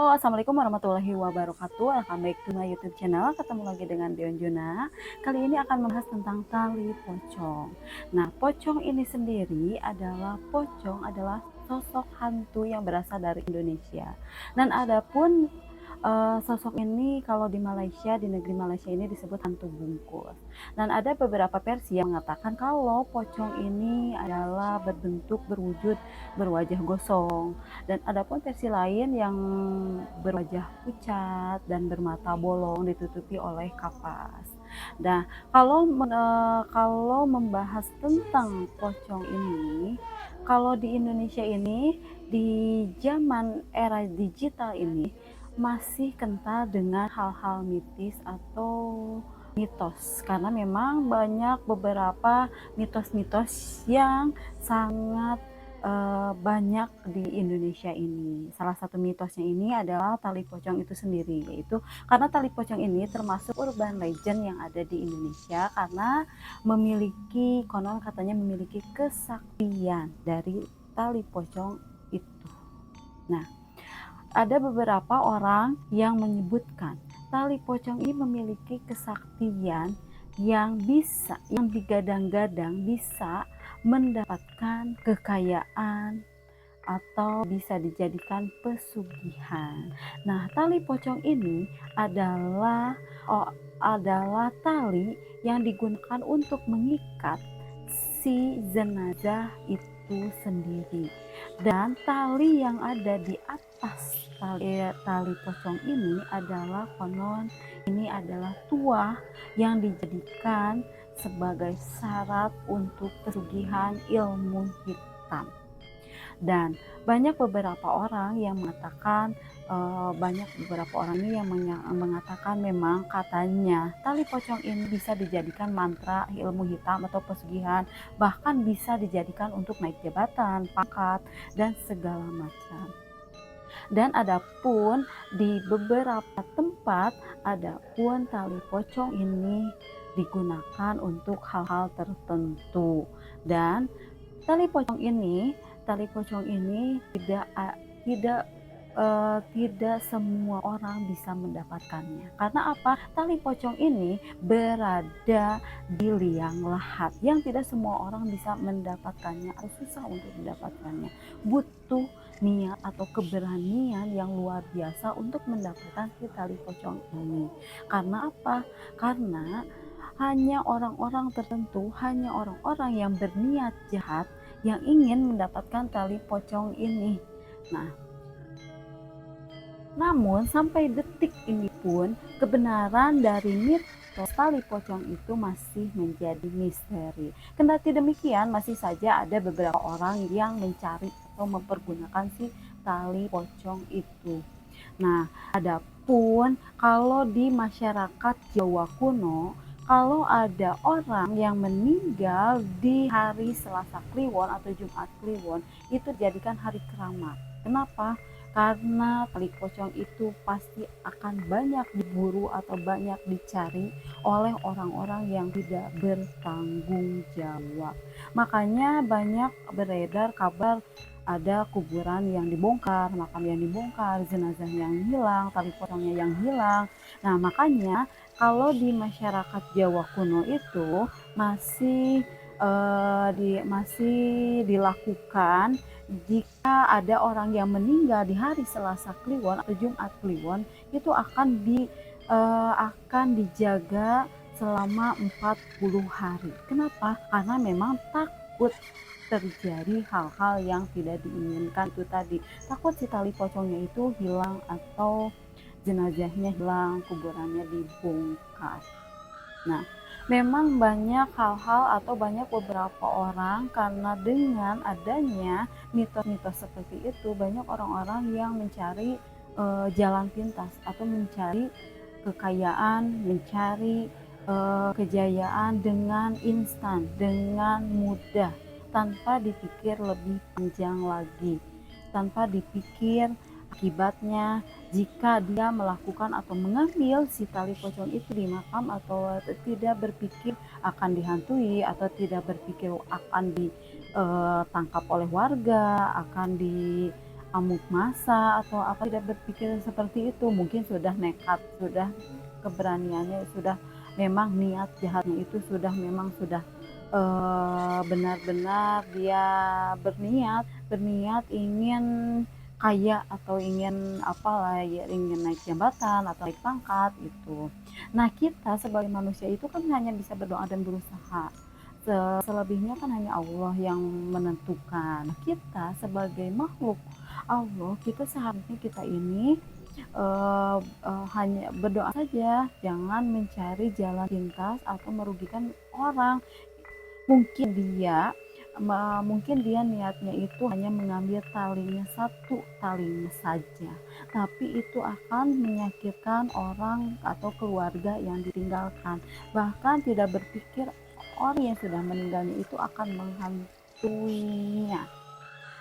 Halo, assalamualaikum warahmatullahi wabarakatuh. Welcome back to my YouTube channel. Ketemu lagi dengan Dion Juna. Kali ini akan membahas tentang tali pocong. Nah, pocong ini sendiri adalah sosok hantu yang berasal dari Indonesia. Dan adapun sosok ini kalau di Malaysia, di negeri Malaysia ini disebut hantu bungkus. Dan ada beberapa versi yang mengatakan kalau pocong ini adalah berwujud berwajah gosong. Dan adapun versi lain yang berwajah pucat dan bermata bolong ditutupi oleh kapas. Nah, kalau membahas tentang pocong ini, kalau di Indonesia ini di zaman era digital ini masih kental dengan hal-hal mitis atau mitos, karena memang banyak beberapa mitos-mitos yang sangat banyak di Indonesia ini. Salah satu mitosnya ini adalah tali pocong itu sendiri, yaitu karena tali pocong ini termasuk urban legend yang ada di Indonesia karena konon katanya memiliki kesaktian dari tali pocong itu. Nah, ada beberapa orang yang menyebutkan tali pocong ini memiliki kesaktian yang digadang-gadang bisa mendapatkan kekayaan atau bisa dijadikan pesugihan. Nah, tali pocong ini adalah tali yang digunakan untuk mengikat si jenazah itu sendiri. Dan tali yang ada di atas tali pocong ini adalah konon ini adalah tuah yang dijadikan sebagai syarat untuk pesugihan ilmu hitam. Dan banyak beberapa orang yang mengatakan memang katanya tali pocong ini bisa dijadikan mantra ilmu hitam atau pesugihan, bahkan bisa dijadikan untuk naik jabatan, pangkat, dan segala macam. Dan adapun di beberapa tempat adapun tali pocong ini digunakan untuk hal-hal tertentu. Dan tali pocong ini tidak semua orang bisa mendapatkannya. Karena apa? Tali pocong ini berada di liang lahat yang tidak semua orang bisa mendapatkannya atau susah untuk mendapatkannya. Butuh niat atau keberanian yang luar biasa untuk mendapatkan si tali pocong ini. Karena apa? Karena hanya orang-orang tertentu, hanya orang-orang yang berniat jahat yang ingin mendapatkan tali pocong ini. Nah, namun sampai detik ini pun kebenaran dari mitos tali pocong itu masih menjadi misteri. Kendati demikian, masih saja ada beberapa orang yang mencari atau mempergunakan si tali pocong itu. Nah, adapun kalau di masyarakat Jawa kuno, kalau ada orang yang meninggal di hari Selasa Kliwon atau Jumat Kliwon, itu dijadikan hari keramat. Kenapa? Karena tali pocong itu pasti akan banyak diburu atau banyak dicari oleh orang-orang yang tidak bertanggung jawab. Makanya banyak beredar kabar ada kuburan yang dibongkar, makam yang dibongkar, jenazah yang hilang, tali pocongnya yang hilang. Nah, makanya kalau di masyarakat Jawa kuno itu masih dilakukan jika ada orang yang meninggal di hari Selasa Kliwon atau Jumat Kliwon, itu akan dijaga selama 40 hari. Kenapa? Karena memang takut terjadi hal-hal yang tidak diinginkan itu tadi. Takut si tali pocongnya itu hilang atau jenazahnya hilang, kuburannya dibongkar. Nah, memang banyak hal-hal atau banyak beberapa orang karena dengan adanya mitos-mitos seperti itu, banyak orang-orang yang mencari jalan pintas atau mencari kekayaan, mencari kejayaan dengan instan, dengan mudah, tanpa dipikir lebih panjang lagi, tanpa dipikir akibatnya jika dia melakukan atau mengambil si tali pocong itu di makam, atau tidak berpikir akan dihantui, atau tidak berpikir akan ditangkap oleh warga, amuk masa atau apa, tidak berpikir seperti itu, mungkin sudah nekat, sudah keberaniannya, sudah memang niat jahatnya itu sudah memang sudah benar-benar dia berniat ingin kaya atau ingin apalah ya, ingin naik jabatan atau naik pangkat itu. Nah, kita sebagai manusia itu kan hanya bisa berdoa dan berusaha. Selebihnya kan hanya Allah yang menentukan. Kita sebagai makhluk Allah, kita seharusnya kita ini hanya berdoa saja, jangan mencari jalan pintas atau merugikan orang. Mungkin dia niatnya itu hanya mengambil talinya, satu talinya saja, tapi itu akan menyakitkan orang atau keluarga yang ditinggalkan, bahkan tidak berpikir orang yang sudah meninggalnya itu akan menghantuinya.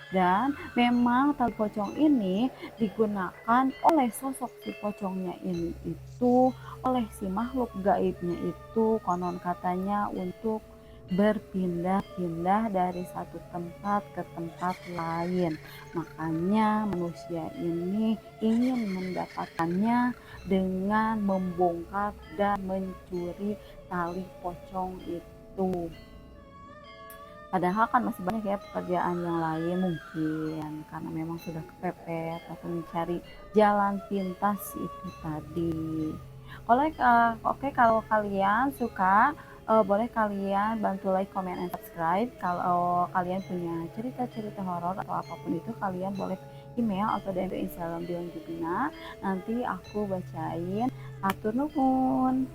Dan memang tali pocong ini digunakan oleh sosok si pocongnya ini itu, oleh si makhluk gaibnya itu, konon katanya untuk berpindah-pindah dari satu tempat ke tempat lain. Makanya manusia ini ingin mendapatkannya dengan membongkar dan mencuri tali pocong itu. Padahal kan masih banyak ya pekerjaan yang lain mungkin, karena memang sudah kepepet atau mencari jalan pintas itu tadi. Oke, kalau kalian suka, boleh kalian bantu like, comment, and subscribe. Kalau kalian punya cerita-cerita horor atau apapun itu, kalian boleh email atau DM ke Instagram Dion Jupina. Nanti aku bacain. Atur nuhun.